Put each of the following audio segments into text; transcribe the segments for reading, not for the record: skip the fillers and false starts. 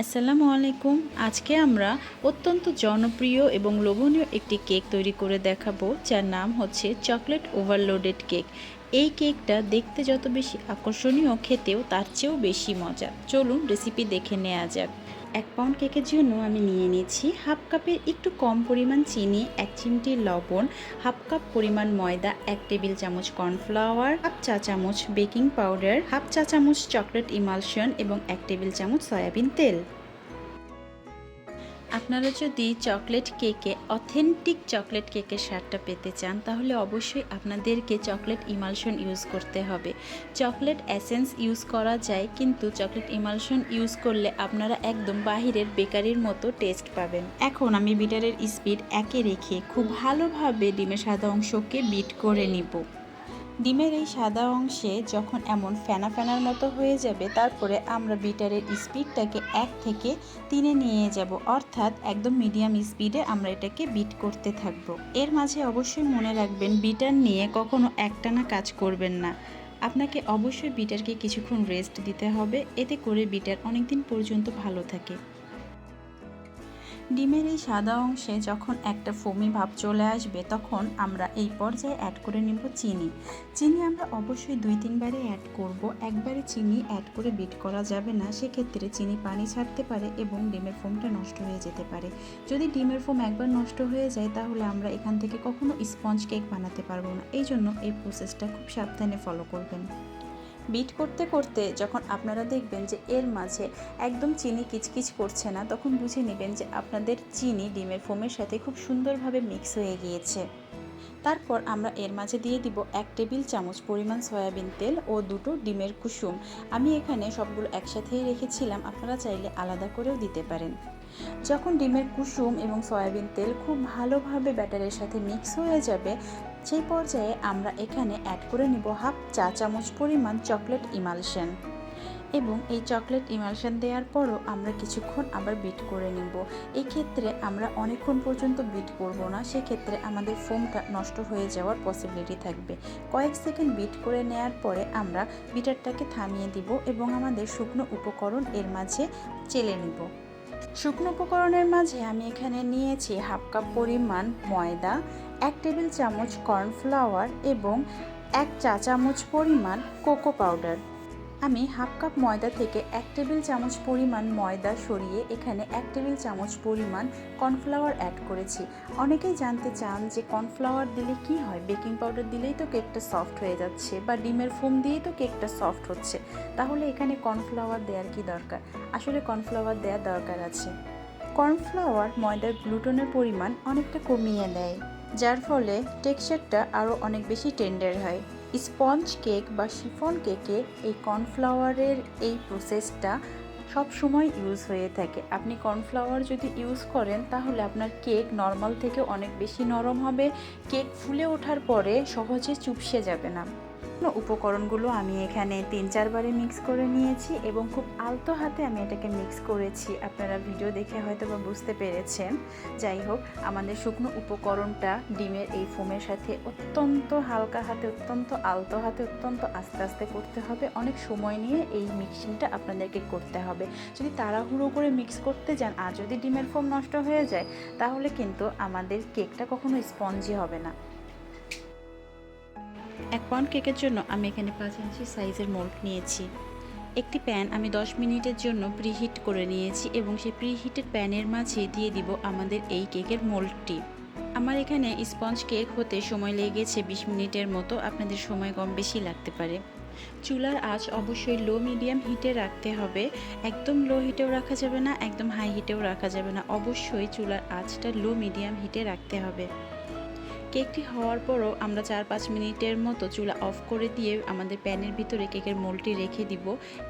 আসসালামু আলাইকুম। আজকে আমরা অত্যন্ত জনপ্রিয় এবং লোভনীয় একটি কেক তৈরি করে দেখাবো, যার নাম হচ্ছে চকলেট ওভারলোডেড কেক। এই কেকটা দেখতে যত বেশি আকর্ষণীয়, খেতেও তার চেয়েও বেশি মজা। চলুন রেসিপি দেখে নেওয়া যাক। 1 পাউন্ড কেকের জন্য আমি নিয়ে নিয়েছি হাফ কাপের একটু কম পরিমাণ চিনি, 1 চিমটি লবণ, হাফ কাপ পরিমাণ ময়দা, 1 টেবিল চামচ কর্নফ্লাওয়ার, হাফ চা চামচ বেকিং পাউডার, হাফ চা চামচ চকলেট ইমালশন এবং 1 টেবিল চামচ সয়াবিন তেল। আপনারা যদি অথেন্টিক চকলেট কেকের স্বাদটা পেতে চান, তাহলে অবশ্যই আপনাদেরকে চকলেট ইমালশন ইউজ করতে হবে। চকলেট এসেন্স ইউজ করা যায়, কিন্তু চকলেট ইমালশন ইউজ করলে আপনারা একদম বাহিরের বেকারির মতো টেস্ট পাবেন। এখন আমি বিটারের স্পিড 1-এ রেখে খুব ভালোভাবে ডিমের সাদা অংশকে বিট করে নিব। ডিমের এই সাদা অংশে যখন এমন ফেনা ফেনার মতো হয়ে যাবে, তারপরে আমরা বিটারের স্পিডটাকে 1 থেকে 3-এ নিয়ে যাব, অর্থাৎ একদম মিডিয়াম স্পিডে আমরা এটাকে বিট করতে থাকবো। এর মাঝে অবশ্যই মনে রাখবেন, বিটার নিয়ে কখনো একটানা কাজ করবেন না। আপনাকে অবশ্যই বিটারকে কিছুক্ষণ রেস্ট দিতে হবে, এতে করে বিটার অনেকদিন পর্যন্ত ভালো থাকে। ডিমের এই সাদা অংশে যখন একটা ফোমি ভাব চলে আসবে, তখন আমরা এই পর্যায়ে অ্যাড করে নেব চিনি। চিনি আমরা অবশ্যই 2-3 বারে অ্যাড করব। একবারে চিনি অ্যাড করে বিট করা যাবে না, সেক্ষেত্রে চিনি পানি ছাড়তে পারে এবং ডিমের ফোমটা নষ্ট হয়ে যেতে পারে। যদি ডিমের ফোম একবার নষ্ট হয়ে যায়, তাহলে আমরা এখান থেকে কখনো স্পঞ্জ কেক বানাতে পারবো না। এই জন্য এই প্রসেসটা খুব সাবধানে ফলো করবেন। বিট করতে করতে যখন আপনারা দেখবেন যে এর মাঝে একদম চিনি কিচকিচ করছে না, তখন বুঝে নেবেন যে আপনাদের চিনি ডিমের ফোমের সাথে খুব সুন্দরভাবে মিক্স হয়ে গিয়েছে। তারপর আমরা এর মাঝে দিয়ে দিব 1 টেবিল চামচ পরিমাণ সয়াবিন তেল ও 2টো ডিমের কুসুম। আমি এখানে সবগুলো একসাথেই রেখেছিলাম, আপনারা চাইলে আলাদা করেও দিতে পারেন। যখন ডিমের কুসুম এবং সয়াবিন তেল খুব ভালোভাবে ব্যাটারের সাথে মিক্স হয়ে যাবে, সেই পর্যায়ে আমরা এখানে অ্যাড করে নিব হাফ চা চামচ পরিমাণ চকলেট ইমালশন। এবং এই চকলেট ইমালশন দেওয়ার পরও আমরা কিছুক্ষণ আবার বিট করে নিব। এই ক্ষেত্রে আমরা অনেকক্ষণ পর্যন্ত বিট করব না, সেক্ষেত্রে আমাদের ফোমটা নষ্ট হয়ে যাওয়ার পসিবিলিটি থাকবে। কয়েক সেকেন্ড বিট করে নেওয়ার পরে আমরা বিটারটাকে থামিয়ে দিব এবং আমাদের শুকনো উপকরণ এর মাঝে চেলে নিব। শুকনো উপকরণের মাঝে আমি এখানে নিয়েছি হাফ কাপ পরিমাণ ময়দা, 1 টেবিল চামচ কর্নফ্লাওয়ার এবং 1 চা চামচ পরিমাণ কোকো পাউডার। আমি হাফ কাপ ময়দা থেকে 1 টেবিল চামচ পরিমাণ ময়দা সরিয়ে এখানে 1 টেবিল চামচ পরিমাণ কর্নফ্লাওয়ার অ্যাড করেছি। অনেকেই জানতে চান যে কর্নফ্লাওয়ার দিলে কি হয়, বেকিং পাউডার দিলেই তো কেকটা সফট হয়ে যাচ্ছে, বা ডিমের ফোম দিয়েই তো কেকটা সফট হচ্ছে, তাহলে এখানে কর্নফ্লাওয়ার দেওয়ার কি দরকার? আসলে কর্নফ্লাওয়ার দেওয়ার দরকার আছে। কর্নফ্লাওয়ার ময়দার গ্লুটেনের পরিমাণ অনেকটা কমিয়ে দেয়, যার ফলে টেক্সচারটা আরও অনেক বেশি টেন্ডার হয়। স্পঞ্জ কেক বা শিফন কেকে এই কর্নফ্লাওয়ারের এই প্রসেসটা সব সময় ইউজ হয়ে থাকে। আপনি কর্নফ্লাওয়ার যদি ইউজ করেন, তাহলে আপনার কেক নর্মাল থেকে অনেক বেশি নরম হবে, কেক ফুলে ওঠার পরে সহজে চুপসে যাবে না। উপকরণগুলো আমি এখানে 3-4 বারে মিক্স করে নিয়েছি এবং খুব আলতো হাতে আমি এটাকে মিক্স করেছি। আপনারা ভিডিও দেখে হয়তো বা বুঝতে পেরেছেন। যাই হোক, আমাদের শুকনো উপকরণটা ডিমের এই ফোমের সাথে অত্যন্ত হালকা হাতে, অত্যন্ত আলতো হাতে, অত্যন্ত আস্তে আস্তে করতে হবে। অনেক সময় নিয়ে এই মিক্সিংটা আপনাদেরকে করতে হবে। যদি তাড়াহুড়ো করে মিক্স করতে যান আর যদি ডিমের ফোম নষ্ট হয়ে যায়, তাহলে কিন্তু আমাদের কেকটা কখনো স্পঞ্জি হবে না। 1 পাউন্ড কেকের জন্য আমি এখানে 5 ইঞ্চি সাইজের মোল্ড নিয়েছি। একটি প্যান আমি 10 মিনিটের জন্য প্রিহিট করে নিয়েছি এবং সেই প্রিহিটেড প্যানের মাঝে দিয়ে দিব আমাদের এই কেকের মোল্ডটি। আমার এখানে স্পঞ্জ কেক হতে সময় লেগেছে 20 মিনিটের মতো, আপনাদের সময় কম বেশি লাগতে পারে। চুলার আঁচ অবশ্যই লো মিডিয়াম হিটে রাখতে হবে। একদম লো হিটেও রাখা যাবে না, একদম হাই হিটেও রাখা যাবে না, অবশ্যই চুলার আঁচটা লো মিডিয়াম হিটে রাখতে হবে। কেকটি হওয়ার পরও আমরা 4-5 মিনিটের মতো চুলা অফ করে দিয়ে আমাদের প্যানের ভিতরে কেকের মোল্ডটি রেখে দিব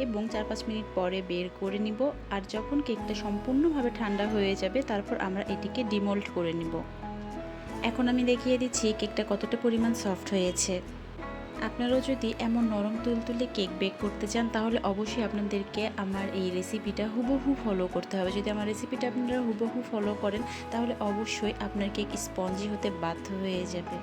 এবং 4-5 মিনিট পরে বের করে নিব। আর যখন কেকটা সম্পূর্ণভাবে ঠান্ডা হয়ে যাবে, তারপর আমরা এটিকে ডিমোল্ড করে নিব। এখন আমি দেখিয়ে দিচ্ছি কেকটা কতটা পরিমাণ সফট হয়েছে। আপনারাও যদি এমন নরম তুলতুলে কেক বেক করতে চান, তাহলে অবশ্যই আপনাদেরকে আমার এই রেসিপিটা হুবহু ফলো করতে হবে। যদি আমার রেসিপিটা আপনারা হুবহু ফলো করেন, তাহলে অবশ্যই আপনার কেক স্পঞ্জি হতে বাধ্য হয়ে যাবে।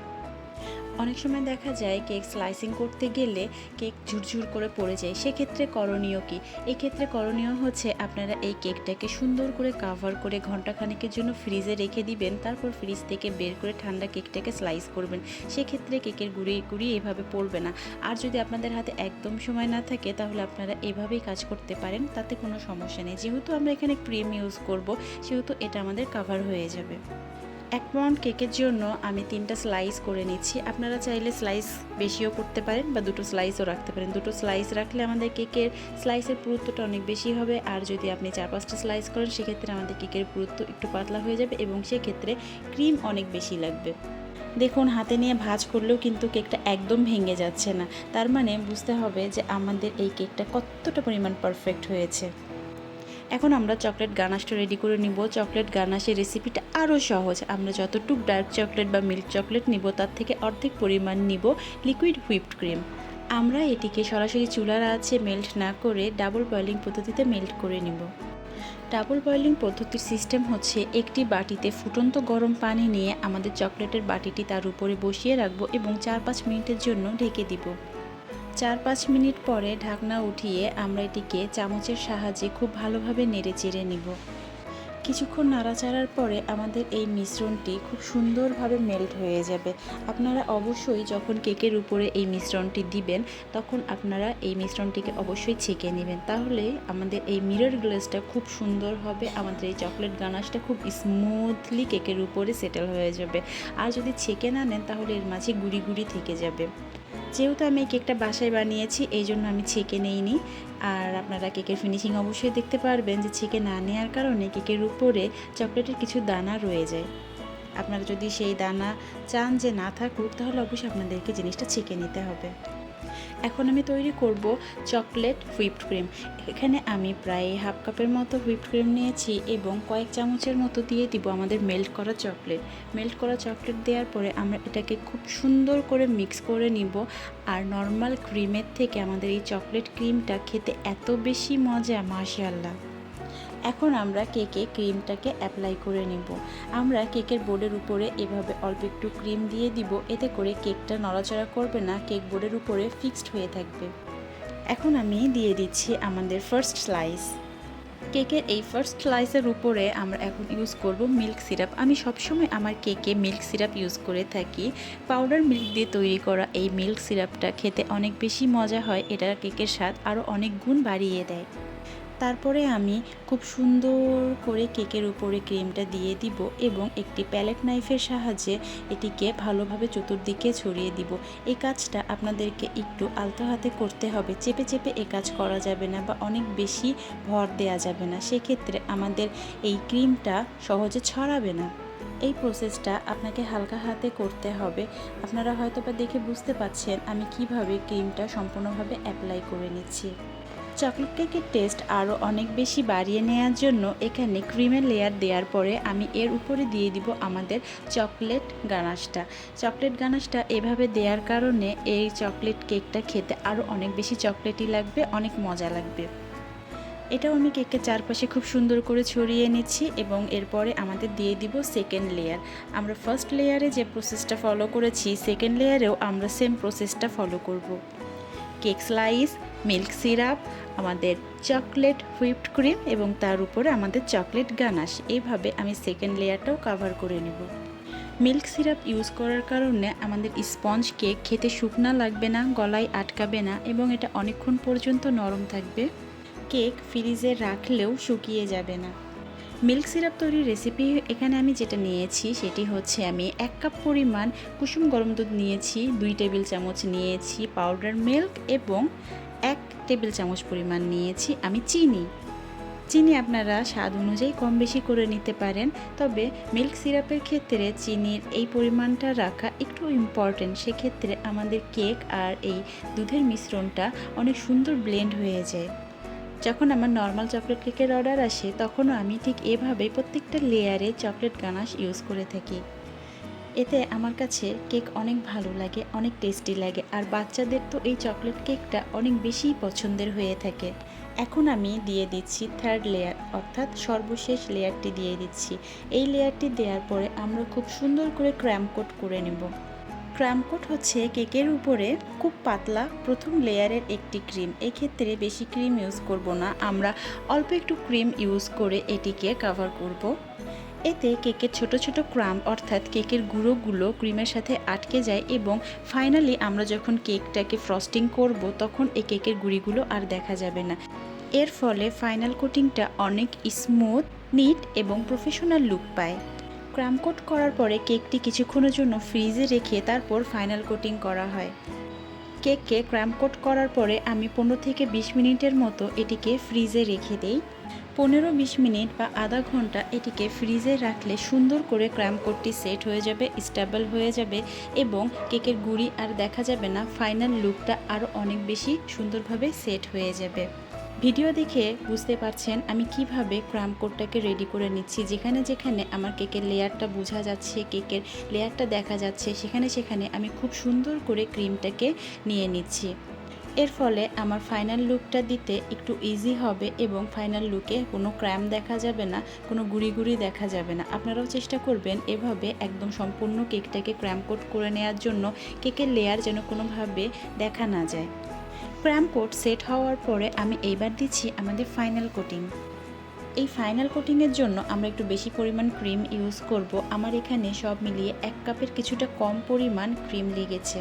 অনেক সময় দেখা যায় কেক স্লাইসিং করতে গেলে কেক ঝুরঝুর করে পড়ে যায়, সেক্ষেত্রে করণীয় কি? এক্ষেত্রে করণীয় হচ্ছে আপনারা এই কেকটাকে সুন্দর করে কাভার করে ঘন্টাখানেকের জন্য ফ্রিজে রেখে দিবেন, তারপর ফ্রিজ থেকে বের করে ঠান্ডা কেকটাকে স্লাইস করবেন। সেক্ষেত্রে কেকের গুঁড়ি গুঁড়ি এভাবে পড়বে না। আর যদি আপনাদের হাতে একদম সময় না থাকে তাহলে আপনারা এভাবেই কাজ করতে পারেন, তাতে কোনো সমস্যা নেই। যেহেতু আমরা এখানে ক্রিম ইউজ করব সেহেতু এটা আমাদের কাভার হয়ে যাবে। 1 পাউন্ড কেকের জন্য আমি 3টা স্লাইস করে নিচ্ছি। আপনারা চাইলে স্লাইস বেশিও করতে পারেন বা 2টো স্লাইসও রাখতে পারেন। 2টো স্লাইস রাখলে আমাদের কেকের স্লাইসের পুরুত্বটা অনেক বেশি হবে, আর যদি আপনি 4-5টা স্লাইস করেন সেক্ষেত্রে আমাদের কেকের পুরুত্ব একটু পাতলা হয়ে যাবে এবং সেক্ষেত্রে ক্রিম অনেক বেশি লাগবে। দেখুন, হাতে নিয়ে ভাঁজ করলেও কিন্তু কেকটা একদম ভেঙে যাচ্ছে না, তার মানে বুঝতে হবে যে আমাদের এই কেকটা কতটা পরিমাণ পারফেক্ট হয়েছে। এখন আমরা চকলেট গানাশটা রেডি করে নিব। চকলেট গানাশের রেসিপিটা আরও সহজ। আমরা যতটুক ডার্ক চকলেট বা মিল্ক চকলেট নিব তার থেকে অর্ধেক পরিমাণ নিব লিকুইড হুইপড ক্রিম। আমরা এটিকে সরাসরি চুলার আঁচে মেল্ট না করে ডাবল বয়েলিং পদ্ধতিতে মেল্ট করে নিব। ডাবল বয়েলিং পদ্ধতির সিস্টেম হচ্ছে, একটি বাটিতে ফুটন্ত গরম পানি নিয়ে আমাদের চকলেটের বাটিটি তার উপরে বসিয়ে রাখবো এবং 4-5 মিনিটের জন্য ঢেকে দিব। 4-5 মিনিট পরে ঢাকনা উঠিয়ে আমরা এটিকে চামচের সাহায্যে খুব ভালোভাবে নেড়ে চেড়ে নিব। কিছুক্ষণ নাড়াচাড়ার পরে আমাদের এই মিশ্রণটি খুব সুন্দরভাবে মেল্ট হয়ে যাবে। আপনারা অবশ্যই যখন কেকের উপরে এই মিশ্রণটি দিবেন তখন আপনারা এই মিশ্রণটিকে অবশ্যই ছেঁকে নেবেন, তাহলে আমাদের এই মিরর গ্লেজটা খুব সুন্দর হবে, আমাদের এই চকলেট গানাশটা খুব স্মুথলি কেকের উপরে সেটেল হয়ে যাবে। আর যদি ছেঁকে না নেন তাহলে এর মাঝে গুঁড়ি গুঁড়ি থেকে যাবে। যেহেতু আমি এই কেকটা বাসায় বানিয়েছি এই জন্য আমি ছেঁকে নেইনি। আর আপনারা কেকের ফিনিশিং অবশ্যই দেখতে পারবেন যে ছেঁকে না নেওয়ার কারণে কেকের উপরে চকলেটের কিছু দানা রয়ে যায়। আপনারা যদি সেই দানা চান যে না থাকুক তাহলে অবশ্যই আপনাদেরকে জিনিসটা ছেঁকে নিতে হবে। এখন আমি তৈরি করব চকলেট হুইপড ক্রিম। এখানে আমি প্রায় হাফ কাপের মতো হুইপড ক্রিম নিয়েছি এবং কয়েক চামচের মতো দিয়ে দিব আমাদের মেল্ট করা চকলেট। মেল্ট করা চকলেট দেওয়ার পরে আমরা এটাকে খুব সুন্দর করে মিক্স করে নিব। আর নর্মাল ক্রিমের থেকে আমাদের এই চকলেট ক্রিমটা খেতে এত বেশি মজা, মাশাআল্লাহ। এখন আমরা কেকে ক্রিমটাকে অ্যাপ্লাই করে নেব। আমরা কেকের বোর্ডের উপরে এভাবে অল্প একটু ক্রিম দিয়ে দিব, এতে করে কেকটা নড়াচড়া করবে না, কেক বোর্ডের উপরে ফিক্সড হয়ে থাকবে। এখন আমি দিয়ে দিচ্ছি আমাদের ফার্স্ট স্লাইস। কেকের এই ফার্স্ট স্লাইসের উপরে আমরা এখন ইউজ করব মিল্ক সিরাপ। আমি সবসময় আমার কেকে মিল্ক সিরাপ ইউজ করে থাকি। পাউডার মিল্ক দিয়ে তৈরি করা এই মিল্ক সিরাপটা খেতে অনেক বেশি মজা হয়, এটা কেকের স্বাদ আরও অনেক গুণ বাড়িয়ে দেয়। তারপরে আমি খুব সুন্দর করে কেকের উপরে ক্রিমটা দিয়ে দিব এবং একটি প্যালেট নাইফের সাহায্যে এটিকে ভালোভাবে চতুর্দিকে ছড়িয়ে দিব। এই কাজটা আপনাদেরকে একটু আলতো হাতে করতে হবে, চেপে চেপে এই কাজ করা যাবে না বা অনেক বেশি ভর দেওয়া যাবে না, সেক্ষেত্রে আমাদের এই ক্রিমটা সহজে ছড়াবে না। এই প্রসেসটা আপনাকে হালকা হাতে করতে হবে। আপনারা হয়তো বা দেখে বুঝতে পারছেন আমি কিভাবে ক্রিমটা সম্পূর্ণভাবে অ্যাপ্লাই করে নিচ্ছি। চকলেট কেকের টেস্ট আরও অনেক বেশি বাড়িয়ে নেওয়ার জন্য এখানে ক্রিমের লেয়ার দেওয়ার পরে আমি এর উপরে দিয়ে দিব আমাদের চকলেট গানাশটা। চকলেট গানাশটা এভাবে দেওয়ার কারণে এই চকলেট কেকটা খেতে আরও অনেক বেশি চকলেটি লাগবে, অনেক মজা লাগবে। এটাও আমি কেকের চারপাশে খুব সুন্দর করে ছড়িয়ে নিচ্ছি এবং এরপরে আমাদের দিয়ে দিব সেকেন্ড লেয়ার। আমরা ফার্স্ট লেয়ারে যে প্রসেসটা ফলো করেছি সেকেন্ড লেয়ারেও আমরা সেম প্রসেসটা ফলো করব। কেক স্লাইস, মিল্ক সিরাপ, আমাদের চকলেট হুইপড ক্রিম এবং তার উপরে আমাদের চকলেট গানাশ, এইভাবে আমি সেকেন্ড লেয়ারটাও কাভার করে নেব। মিল্ক সিরাপ ইউজ করার কারণে আমাদের স্পঞ্জ কেক খেতে শুকনা লাগবে না, গলায় আটকাবে না এবং এটা অনেকক্ষণ পর্যন্ত নরম থাকবে। কেক ফ্রিজে রাখলেও শুকিয়ে যাবে না। মিল্ক সিরাপ তৈরির রেসিপি এখানে আমি যেটা নিয়েছি সেটি হচ্ছে, আমি 1 কাপ পরিমাণ কুসুম গরম দুধ নিয়েছি, 2 টেবিল চামচ নিয়েছি পাউডার মিল্ক এবং 1 টেবিল চামচ পরিমাণ নিয়েছি আমি চিনি। চিনি আপনারা স্বাদ অনুযায়ী কম বেশি করে নিতে পারেন, তবে মিল্ক সিরাপের ক্ষেত্রে চিনির এই পরিমাণটা রাখা একটু ইম্পর্টেন্ট, সেক্ষেত্রে আমাদের কেক আর এই দুধের মিশ্রণটা অনেক সুন্দর ব্লেন্ড হয়ে যায়। যখন আমার নর্মাল চকলেট কেকের অর্ডার আসে তখনও আমি ঠিক এভাবেই প্রত্যেকটা লেয়ারে চকলেট গানাশ ইউজ করে থাকি। এতে আমার কাছে কেক অনেক ভালো লাগে, অনেক টেস্টি লাগে, আর বাচ্চাদের তো এই চকলেট কেকটা অনেক বেশি পছন্দের হয়ে থাকে। এখন আমি দিয়ে দিচ্ছি থার্ড লেয়ার, অর্থাৎ সর্বশেষ লেয়ারটি দিয়ে দিচ্ছি। এই লেয়ারটি দেওয়ার পরে আমরা খুব সুন্দর করে ক্র্যাম কোট করে নেব। ক্রাম কোট হচ্ছে কেকের উপরে খুব পাতলা প্রথম লেয়ারের একটি ক্রিম। এক্ষেত্রে বেশি ক্রিম ইউজ করব না, আমরা অল্প একটু ক্রিম ইউজ করে এটিকে কভার করব। এতে কেকের ছোট ছোট ক্রাম্ব অর্থাৎ কেকের গুঁড়োগুলো ক্রিমের সাথে আটকে যায় এবং ফাইনালি আমরা যখন কেকটাকে ফ্রস্টিং করব তখন এই কেকের গুঁড়িগুলো আর দেখা যাবে না। এর ফলে ফাইনাল কোটিংটা অনেক স্মুথ, নিট এবং প্রফেশনাল লুক পায়। ক্রাম কোট করার পরে কেকটি কিছুক্ষণের জন্য ফ্রিজে রেখে তারপর ফাইনাল কোটিং করা হয়। কেককে ক্রাম কোট করার পরে আমি 15 থেকে 20 মিনিটের মতো এটিকে ফ্রিজে রেখে দেই। 15-20 মিনিট বা আধা ঘন্টা এটিকে ফ্রিজে রাখলে সুন্দর করে ক্রাম কোটটি সেট হয়ে যাবে, স্টেবল হয়ে যাবে এবং কেকের গুঁড়ি আর দেখা যাবে না। ফাইনাল লুকটা আরও অনেক বেশি সুন্দরভাবে সেট হয়ে যাবে। ভিডিও দেখে বুঝতে পারছেন আমি কিভাবে ক্রাম কোটটাকে রেডি করে নিচ্ছি। যেখানে যেখানে আমার কেকের লেয়ারটা বোঝা যাচ্ছে, কেকের লেয়ারটা দেখা যাচ্ছে, সেখানে সেখানে আমি খুব সুন্দর করে ক্রিমটাকে নিয়ে নিচ্ছি। এর ফলে আমার ফাইনাল লুকটা দিতে একটু ইজি হবে এবং ফাইনাল লুকে কোনো ক্র্যাম দেখা যাবে না, কোনো গুঁড়ি গুঁড়ি দেখা যাবে না। আপনারাও চেষ্টা করবেন এভাবে একদম সম্পূর্ণ কেকটাকে ক্র্যাম কোট করে নেওয়ার জন্য, কেকের লেয়ার যেন কোনোভাবে দেখা না যায়। ক্র্যাম কোট সেট হওয়ার পরে আমি এইবার দিচ্ছি আমাদের ফাইনাল কোটিং। এই ফাইনাল কোটিংয়ের জন্য আমরা একটু বেশি পরিমাণ ক্রিম ইউজ করব। আমার এখানে সব মিলিয়ে 1 কাপের কিছুটা কম পরিমাণ ক্রিম লেগেছে।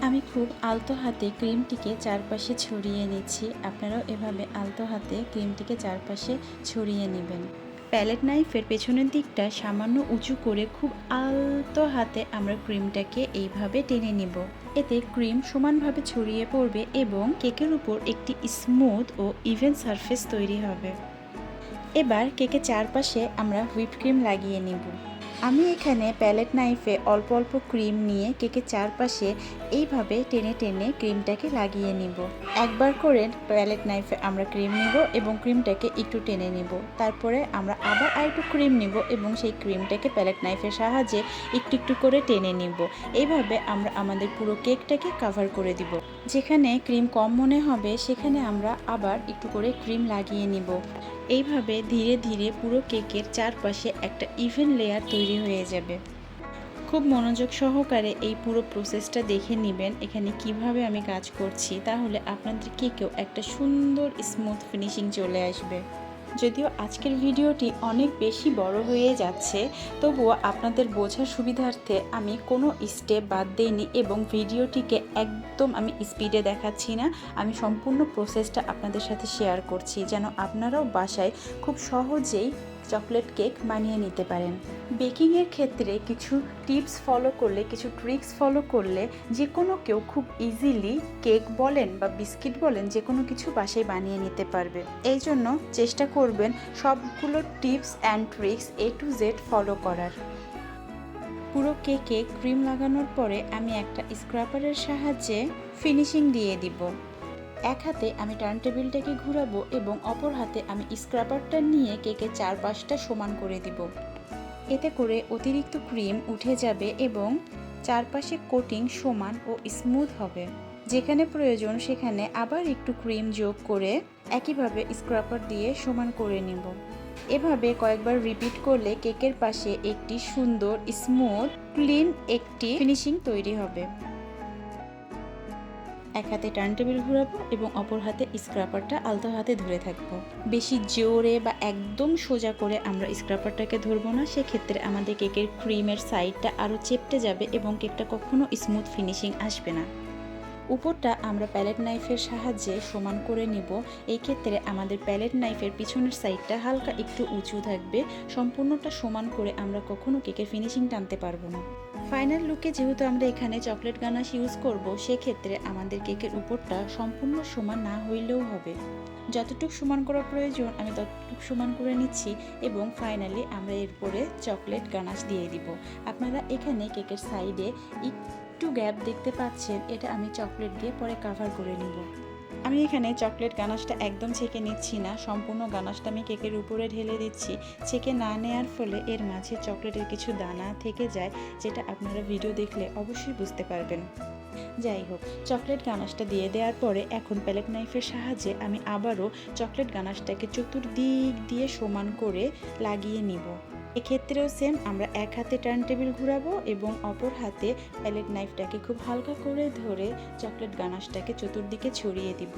আমি খুব আলতো হাতে ক্রিমটিকে চারপাশে ছড়িয়ে নিচ্ছি। আপনারাও এভাবে আলতো হাতে ক্রিমটিকে চারপাশে ছড়িয়ে নেবেন। প্যালেট নাইফের পেছনের দিকটা সামান্য উঁচু করে খুব আলতো হাতে আমরা ক্রিমটাকে এইভাবে টেনে নিব। এতে ক্রিম সমানভাবে ছড়িয়ে পড়বে এবং কেকের উপর একটি স্মুথ ও ইভেন সারফেস তৈরি হবে। এবার কেকের চারপাশে আমরা হুইপ ক্রিম লাগিয়ে নিব। আমি এখানে প্যালেট নাইফে অল্প অল্প ক্রিম নিয়ে কেকের চারপাশে এইভাবে টেনে টেনে ক্রিমটাকে লাগিয়ে নিব। একবার করে প্যালেট নাইফে আমরা ক্রিম নিব এবং ক্রিমটাকে একটু টেনে নিব। তারপরে আমরা আবার আরেকটু ক্রিম নিব এবং সেই ক্রিমটাকে প্যালেট নাইফের সাহায্যে একটু একটু করে টেনে নিব। এইভাবে আমরা আমাদের পুরো কেকটাকে কভার করে দিব। যেখানে ক্রিম কম মনে হবে সেখানে আমরা আবার একটু করে ক্রিম লাগিয়ে নিব। এইভাবে ধীরে ধীরে পুরো কেকের চারপাশে একটা ইভেন লেয়ার তৈরি হয়ে যাবে। খুব মনোযোগ সহকারে এই পুরো প্রসেসটা দেখে নেবেন এখানে কিভাবে আমি কাজ করছি, তাহলে আপনাদের কেকেও একটা সুন্দর স্মুথ ফিনিশিং চলে আসবে। যদিও আজকের ভিডিওটি অনেক বেশি বড় হয়ে যাচ্ছে, তবুও আপনাদের বোঝার সুবিধার্থে আমি কোনো স্টেপ বাদ দিইনি এবং ভিডিওটিকে একদম আমি স্পিডে দেখাচ্ছি না। আমি সম্পূর্ণ প্রসেসটা আপনাদের সাথে শেয়ার করছি যেন আপনারাও বাসায় খুব সহজেই চকলেট কেক বানিয়ে নিতে পারেন। বেকিংয়ের ক্ষেত্রে কিছু টিপস ফলো করলে, কিছু ট্রিক্স ফলো করলে যে কোনো কেউ খুব ইজিলি কেক বলেন বা বিস্কিট বলেন যে কোনো কিছু বাসায় বানিয়ে নিতে পারবে। এই জন্য চেষ্টা করবেন সবগুলো tips and tricks A to Z follow করার। পুরো কেকে ক্রিম লাগানোর পরে আমি একটা স্ক্র্যাপারের সাহায্যে ফিনিশিং দিয়ে দিব। এক হাতে আমি টার্ন টেবিলটাকে ঘুরাবো এবং অপর হাতে আমি স্ক্র্যাপারটা নিয়ে কেকের চারপাশটা সমান করে দিব। এতে করে অতিরিক্ত ক্রিম উঠে যাবে এবং চারপাশে কোটিং সমান ও স্মুথ হবে। যেখানে প্রয়োজন সেখানে আবার একটু ক্রিম যোগ করে একইভাবে স্ক্র্যাপার দিয়ে সমান করে নেব। এভাবে কয়েকবার রিপিট করলে কেকের পাশে একটি সুন্দর স্মুথ ক্লিন একটি ফিনিশিং তৈরি হবে। এক হাতে টার্ন টেবিল ঘোরাবো এবং অপর হাতে স্ক্র্যাপারটা আলতো হাতে ধরে থাকবো। বেশি জোরে বা একদম সোজা করে আমরা স্ক্র্যাপারটাকে ধরবো না, সেক্ষেত্রে আমাদের কেকের ক্রিমের সাইডটা আরও চেপটে যাবে এবং কেকটা কখনো স্মুথ ফিনিশিং আসবে না। উপরটা আমরা প্যালেট নাইফের সাহায্যে সমান করে নিব। এই ক্ষেত্রে আমাদের প্যালেট নাইফের পিছনের সাইডটা হালকা একটু উঁচু থাকবে। সম্পূর্ণটা সমান করে আমরা কখনো কেকের ফিনিশিং টানতে পারবো না। ফাইনাল লুকে যেহেতু আমরা এখানে চকলেট গানাশ ইউজ করব, সেক্ষেত্রে আমাদের কেকের উপরটা সম্পূর্ণ সমান না হইলেও হবে। যতটুকু সমান করা প্রয়োজন আমি ততটুকু সমান করে নিচ্ছি এবং ফাইনালি আমরা এরপরে চকলেট গানাশ দিয়ে দিব। আপনারা এখানে কেকের সাইডে একটু গ্যাপ দেখতে পাচ্ছেন, এটা আমি চকলেট দিয়ে পরে কাভার করে নিব। আমি এখানে চকলেট গানাশটা একদম ছেঁকে নিচ্ছি না, সম্পূর্ণ গানাশটা আমি কেকের উপরে ঢেলে দিচ্ছি। ছেঁকে না নেওয়ার ফলে এর মাঝে চকলেটের কিছু দানা থেকে যায়, যেটা আপনারা ভিডিও দেখলে অবশ্যই বুঝতে পারবেন। যাই হোক, চকলেট গানাশটা দিয়ে দেওয়ার পরে এখন প্যালেট নাইফের সাহায্যে আমি আবারও চকলেট গানাশটাকে চতুর্দিক দিয়ে সমান করে লাগিয়ে নিব। এক্ষেত্রেও সেম, আমরা এক হাতে টার্ন টেবিল ঘোরাবো এবং অপর হাতে প্যালেট নাইফটাকে খুব হালকা করে ধরে চকলেট গানাশটাকে চতুর্দিকে ছড়িয়ে দিব।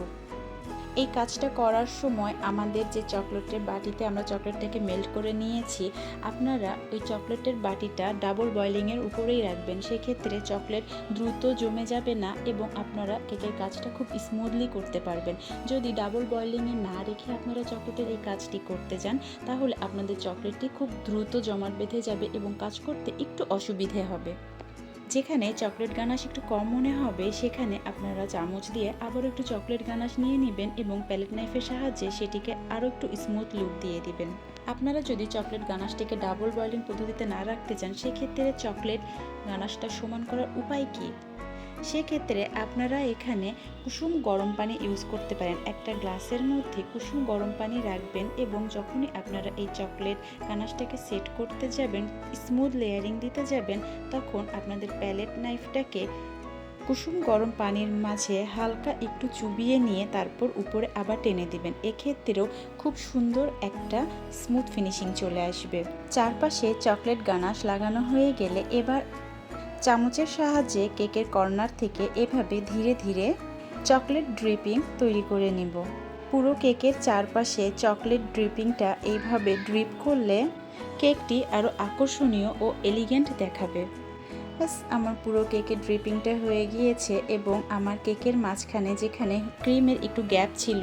এই কাজটা করার সময় আমাদের যে চকলেটের বাটিতে আমরা চকলেটটাকে মেল্ট করে নিয়েছি, আপনারা ওই চকলেটের বাটিটা ডাবল বয়েলিংয়ের উপরেই রাখবেন। সেক্ষেত্রে চকলেট দ্রুত জমে যাবে না এবং আপনারা কেকের কাজটা খুব স্মুথলি করতে পারবেন। যদি ডাবল বয়েলিংয়ে না রেখে আপনারা চকলেটের এই কাজটি করতে যান, তাহলে আপনাদের চকলেটটি খুব দ্রুত জমাট বেঁধে যাবে এবং কাজ করতে একটু অসুবিধে হবে। যেখানে চকলেট গানাশ একটু কম মনে হবে, সেখানে আপনারা চামচ দিয়ে আবারও একটু চকলেট গানাশ নিয়ে নেবেন এবং প্যালেট নাইফের সাহায্যে সেটিকে আরও একটু স্মুথ লুক দিয়ে দিবেন। আপনারা যদি চকলেট গানাশটিকে ডাবল বয়েলিং পদ্ধতিতে না রাখতে চান, সেক্ষেত্রে চকলেট গানাশটা সমান করার উপায় কী? সেক্ষেত্রে আপনারা এখানে কুসুম গরম পানি ইউজ করতে পারেন। একটা গ্লাসের মধ্যে কুসুম গরম পানি রাখবেন এবং যখনই আপনারা এই চকলেট গানাশটাকে সেট করতে যাবেন, স্মুথ লেয়ারিং দিতে যাবেন, তখন আপনাদের প্যালেট নাইফটাকে কুসুম গরম পানির মাঝে হালকা একটু চুবিয়ে নিয়ে তারপর উপরে আবার টেনে দিবেন। এক্ষেত্রেও খুব সুন্দর একটা স্মুথ ফিনিশিং চলে আসবে। চারপাশে চকলেট গানাশ লাগানো হয়ে গেলে এবার চামচের সাহায্যে কেকের কর্নার থেকে এভাবে ধীরে ধীরে চকলেট ড্রিপিং তৈরি করে নিব। পুরো কেকের চারপাশে চকলেট ড্রিপিংটা এইভাবে ড্রিপ করলে কেকটি আরও আকর্ষণীয় ও এলিগেন্ট দেখাবে। বাস, আমার পুরো কেকের ড্রিপিংটা হয়ে গিয়েছে এবং আমার কেকের মাঝখানে যেখানে ক্রিমের একটু গ্যাপ ছিল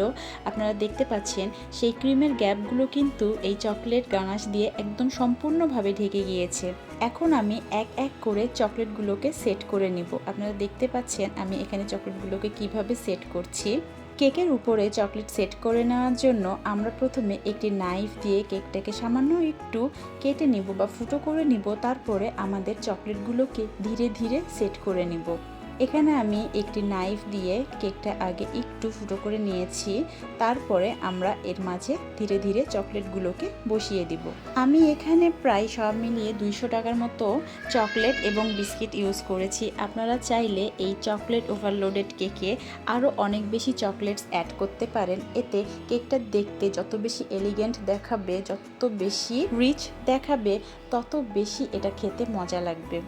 আপনারা দেখতে পাচ্ছেন, সেই ক্রিমের গ্যাপগুলো কিন্তু এই চকলেট গানাশ দিয়ে একদম সম্পূর্ণভাবে ঢেকে গিয়েছে। এখন আমি এক এক করে চকলেটগুলোকে সেট করে নিব। আপনারা দেখতে পাচ্ছেন আমি এখানে চকলেটগুলোকে কিভাবে সেট করছি। কেকের উপরে চকলেট সেট করে নেওয়ার জন্য আমরা প্রথমে একটি নাইফ দিয়ে কেকটাকে সামান্য একটু কেটে নিব বা ফুটো করে নিব, তারপরে আমাদের চকলেটগুলোকে ধীরে ধীরে সেট করে নিব। এখানে আমি একটি নাইফ দিয়ে কেকটা আগে একটু ফুটো করে নিয়েছি, তারপরে আমরা এর মাঝে ধীরে ধীরে চকলেটগুলোকে বসিয়ে দিব। আমি এখানে প্রায় সব মিলিয়ে 200 টাকার মতো চকলেট এবং বিস্কিট ইউজ করেছি। আপনারা চাইলে এই চকলেট ওভারলোডেড কেকে আরও অনেক বেশি চকলেটস অ্যাড করতে পারেন। এতে কেকটা দেখতে যত বেশি এলিগেন্ট দেখাবে, যত বেশি রিচ দেখাবে, তত বেশি এটা খেতে মজা লাগবে।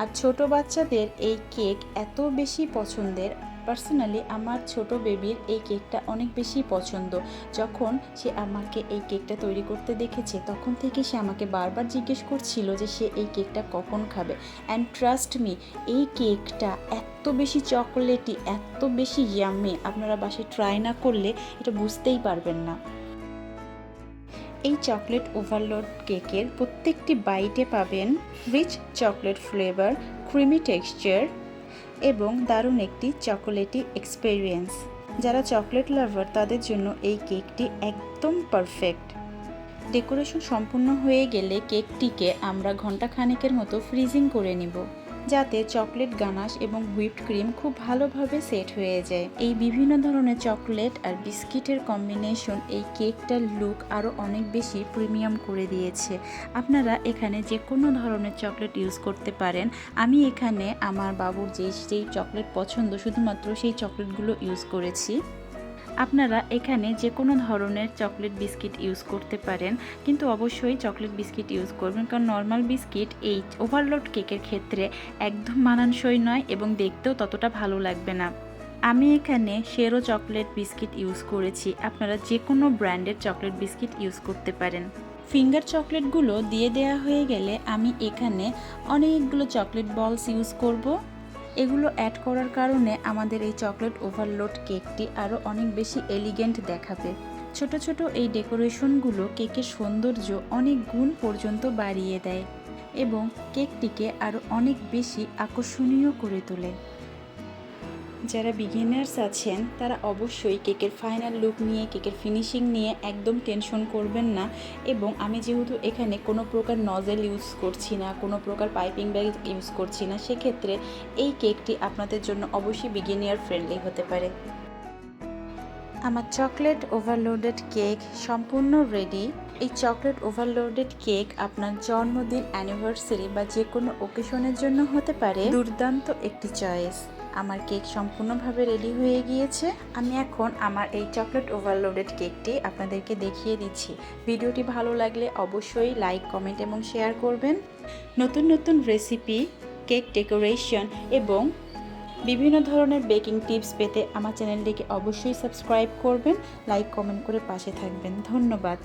আর ছোট বাচ্চাদের এই কেক এত বেশি পছন্দের। পার্সোনালি আমার ছোট বেবির এই কেকটা অনেক বেশি পছন্দ। যখন সে আমাকে এই কেকটা তৈরি করতে দেখেছে, তখন থেকে সে আমাকে বারবার জিজ্ঞেস করছিল যে সে এই কেকটা কখন খাবে। অ্যান্ড ট্রাস্ট মি, এই কেকটা এত বেশি চকোলেটি, এত বেশি ইয়াম্মি, আপনারা বাসায় ট্রাই না করলে এটা বুঝতেই পারবেন না। এই চকলেট ওভারলোড কেকের প্রত্যেকটি বাইটে পাবেন rich chocolate flavour, creamy texture এবং দারুণ একটি চকোলেটি এক্সপেরিয়েন্স। যারা চকলেট লাভার তাদের জন্য এই কেকটি একদম পারফেক্ট। ডেকোরেশন সম্পূর্ণ হয়ে গেলে কেকটিকে আমরা ঘন্টাখানেকের মতো ফ্রিজিং করে নিব, যাতে চকলেট গানাশ এবং হুইপড ক্রিম খুব ভালোভাবে সেট হয়ে যায়। এই বিভিন্ন ধরনের চকলেট আর বিস্কিটের কম্বিনেশন এই কেকটার লুক আরও অনেক বেশি প্রিমিয়াম করে দিয়েছে। আপনারা এখানে যে কোনো ধরনের চকলেট ইউজ করতে পারেন। আমি এখানে আমার বাবুর যেই চকলেট পছন্দ শুধুমাত্র সেই চকলেটগুলো ইউজ করেছি। আপনারা এখানে যে কোনো ধরনের চকলেট বিস্কিট ইউজ করতে পারেন, কিন্তু অবশ্যই চকলেট বিস্কিট ইউজ করবেন, কারণ নর্মাল বিস্কিট এই ওভারলোড কেকের ক্ষেত্রে একদম মানানসই নয় এবং দেখতেও ততটা ভালো লাগবে না। আমি এখানে শেরো চকলেট বিস্কিট ইউজ করেছি। আপনারা যে কোনো ব্র্যান্ডের চকলেট বিস্কিট ইউজ করতে পারেন। ফিঙ্গার চকলেটগুলো দিয়ে দেওয়া হয়ে গেলে আমি এখানে অনেকগুলো চকলেট বলস ইউজ করব। এগুলো অ্যাড করার কারণে আমাদের এই চকলেট ওভারলোড কেকটি আরও অনেক বেশি এলিগেন্ট দেখাবে। ছোট ছোট এই ডেকোরেশনগুলো কেকের সৌন্দর্য অনেক গুণ পর্যন্ত বাড়িয়ে দেয় এবং কেকটিকে আরও অনেক বেশি আকর্ষণীয় করে তোলে। যারা বিগিনার্স আছেন তারা অবশ্যই কেকের ফাইনাল লুক নিয়ে, কেকের ফিনিশিং নিয়ে একদম টেনশন করবেন না। এবং আমি যেহেতু এখানে কোনো প্রকার নজেল ইউজ করছি না, কোনো প্রকার পাইপিং ব্যাগ ইউজ করছি না, সেক্ষেত্রে এই কেকটি আপনাদের জন্য অবশ্যই বিগিনার ফ্রেন্ডলি হতে পারে। আমার চকলেট ওভারলোডেড কেক সম্পূর্ণ রেডি। এই চকলেট ওভারলোডেড কেক আপনার জন্মদিন, অ্যানিভার্সারি বা যে কোনো ওকেশনের জন্য হতে পারে দুর্দান্ত একটি চয়েস। আমার কেক সম্পূর্ণভাবে রেডি হয়ে গিয়েছে। আমি এখন আমার এই চকলেট ওভারলোডেড কেকটি আপনাদেরকে দেখিয়ে দিচ্ছি। ভিডিওটি ভালো লাগলে অবশ্যই লাইক, কমেন্ট এবং শেয়ার করবেন। নতুন নতুন রেসিপি, কেক ডেকোরেশন এবং বিভিন্ন ধরনের বেকিং টিপস পেতে আমার চ্যানেলটিকে অবশ্যই সাবস্ক্রাইব করবেন, লাইক কমেন্ট করে পাশে থাকবেন। ধন্যবাদ।